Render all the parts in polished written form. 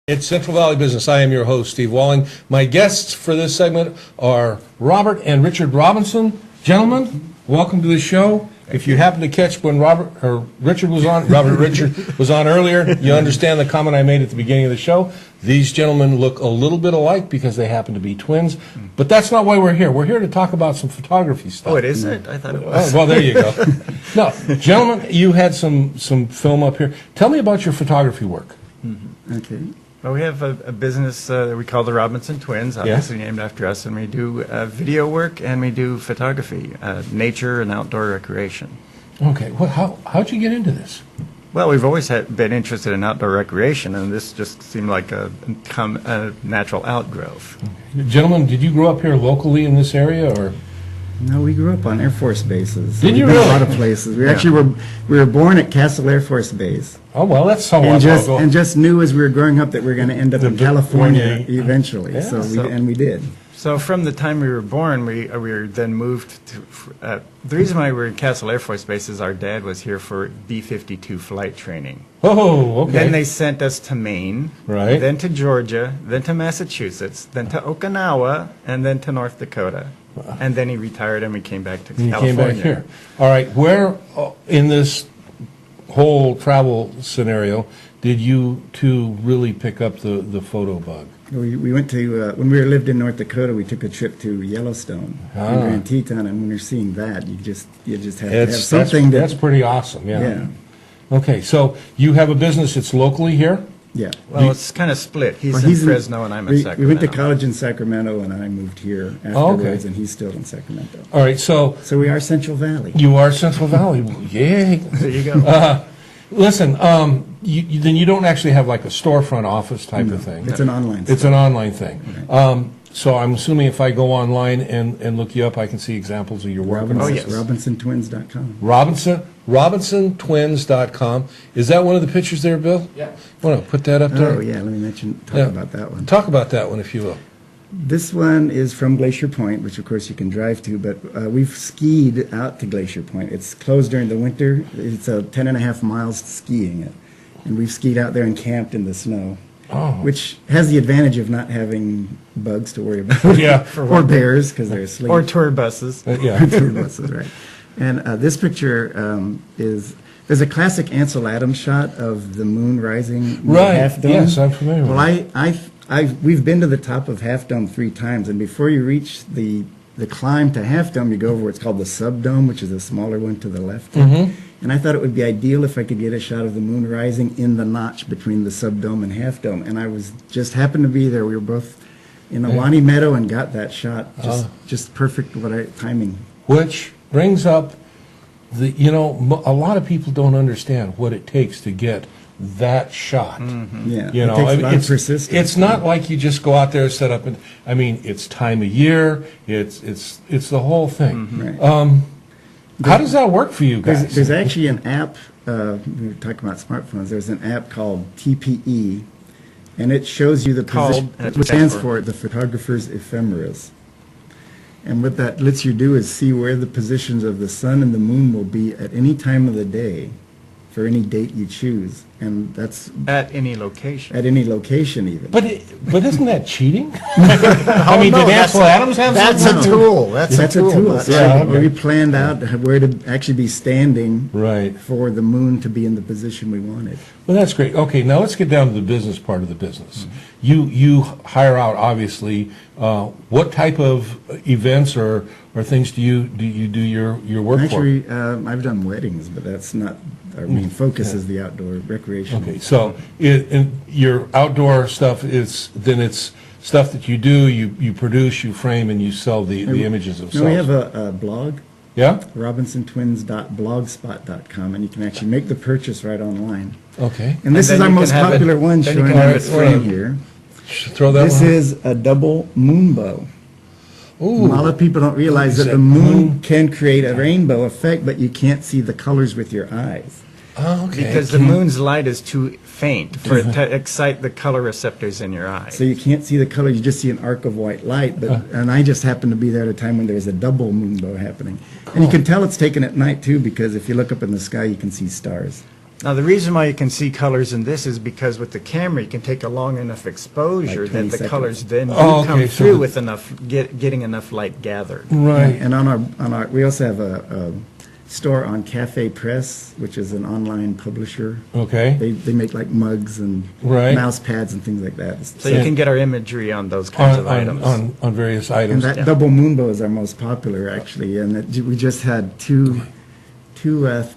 It's Central Valley Business. I am your host, Steve Walling. My guests for this segment are Robert and Richard Robinson. Gentlemen, welcome to the show. If you happen to catch when Richard was on earlier, you understand the comment I made at the beginning of the show. These gentlemen look a little bit alike because they happen to be twins, but that's not why we're here. We're here to talk about some photography stuff. Oh, it isn't? I thought it was. Well, there you go. No, gentlemen, you had some film up here. Tell me about your photography work. Okay. Well, we have a business that we call the Robinson Twins, obviously named after us, and we do video work and we do photography, nature and outdoor recreation. Okay. Well, how'd you get into this? Well, we've always been interested in outdoor recreation, and this just seemed like a natural outgrowth. Okay. Gentlemen, did you grow up here locally in this area, or? No, we grew up on Air Force bases. Did you We've been really? A lot of places. We were born at Castle Air Force Base. Oh, well, that's somewhat local. And just knew as we were growing up that we were going to end up in California eventually. Yeah. And we did. So from the time we were born, we were then moved to, the reason why we were in Castle Air Force Base is our dad was here for B-52 flight training. Oh, okay. Then they sent us to Maine, Right. then to Georgia, then to Massachusetts, then to Okinawa, and then to North Dakota. And then he retired and we came back to You California. came back here. All right. Where in this whole travel scenario did you two really pick up the photo bug? We went to, when we lived in North Dakota, we took a trip to Yellowstone and Grand Teton, and when you're seeing that, you just have to have something that's pretty awesome, yeah. Yeah. Okay, so you have a business that's locally here? Yeah. Well, it's kind of split. He's in Fresno and I'm in Sacramento. We went to college in Sacramento, and I moved here afterwards, and he's still in Sacramento. All right, so we are Central Valley. you are Central Valley. Yay. There you go. Listen, then you don't actually have like a storefront office type of thing. It's an online It's an online thing. Right. So I'm assuming if I go online and look you up, I can see examples of your work. RobinsonTwins.com. RobinsonTwins.com. Is that one of the pictures there, Bill? Yeah. Want to put that up there? Oh, yeah, let me talk about that one. Talk about that one, if you will. This one is from Glacier Point, which of course you can drive to, but we've skied out to Glacier Point. It's closed during the winter. It's 10.5 miles skiing it. And we've skied out there and camped in the snow, which has the advantage of not having bugs to worry about. Yeah. Or bears, because they're asleep. Or tour buses. Yeah. Tour buses, right. And this picture there's a classic Ansel Adams shot of the moon rising near Right. Half Dome. Yes, I'm familiar with Well, we've been to the top of Half Dome 3 times, and before you reach the climb to Half Dome, you go over what's called the Subdome, which is a smaller one to the left. Mm-hmm. And I thought it would be ideal if I could get a shot of the moon rising in the notch between the Subdome and Half Dome. And I just happened to be there. We were both in Awani Meadow and got that shot. Just perfect timing. Which brings up a lot of people don't understand what it takes to get that shot. Mm-hmm. Yeah, You know, it takes a lot of persistence. It's not like you just go out there and set up and it's time of year. It's the whole thing. Mm-hmm. Right. How does that work for you guys? There's actually an app, we were talking about smartphones, there's an app called TPE, and it shows you the position, it stands for the photographer's ephemeris. And what that lets you do is see where the positions of the sun and the moon will be at any time of the day for any date you choose. And that's At any location. at any location even. But isn't that cheating? I mean, did Ansel Adams have That's something? a tool. That's a tool. Yeah, okay. We planned out where to actually be standing Right. for the moon to be in the position we wanted. Well, that's great. Okay, now let's get down to the business part of the business. You hire out, obviously. What type of events or things do you do your work Actually, I've done weddings, but that's not our main focus. Is the outdoor recreation. for? Okay, so your outdoor stuff it's stuff that you do, you produce, you frame, and you sell the images themselves. No, we have a blog, Yeah? robinsontwins.blogspot.com, and you can actually make the purchase right online. Okay. And this then is our you can most have it- popular one then you showing can have on the it screen frame. here. Throw that This one. is a double moon bow. Ooh. A lot of people don't realize that the moon can create a rainbow effect, but you can't see the colors with your eyes. Oh, okay. Because the moon's light is too faint for it to excite the color receptors in your eye. So you can't see the color, you just see an arc of white light. And I just happened to be there at a time when there was a double moonbow happening. And you can tell it's taken at night, too, because if you look up in the sky, you can see stars. Now, the reason why you can see colors in this is because with the camera, you can take a long enough exposure Like that 20 the seconds. colors then do Oh, okay, come so through the- with enough, getting enough light gathered. Right. And on our, we also have a store on Cafe Press, which is an online publisher. Okay. They make like mugs and Right. mouse pads and things like that. So you can get our imagery on those kinds of items. On various And items. that double moonbow is our most popular, actually, and we just had two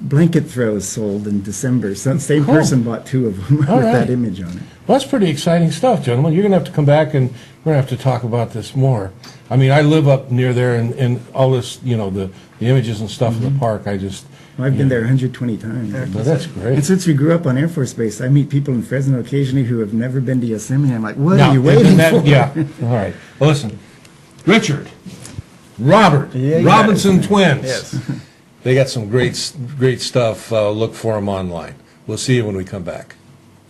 blanket throws sold in December. So the same Cool. person bought two of them with All right. that image on it. Well, that's pretty exciting stuff, gentlemen. You're going to have to come back and we're going to have to talk about this more. I mean, I live up near there and all this, you know, the images and stuff in the park, I just, I've been there 120 times. but that's And great. since we grew up on Air Force Base, I meet people in Fresno occasionally who have never been to Yosemite. I'm like, what Now, are you isn't waiting that- for? Yeah, all right. Well, listen, Richard, Robert, Yeah, you got Robinson twins. Yes. They got some great stuff. Look for them online. We'll see you when we come back.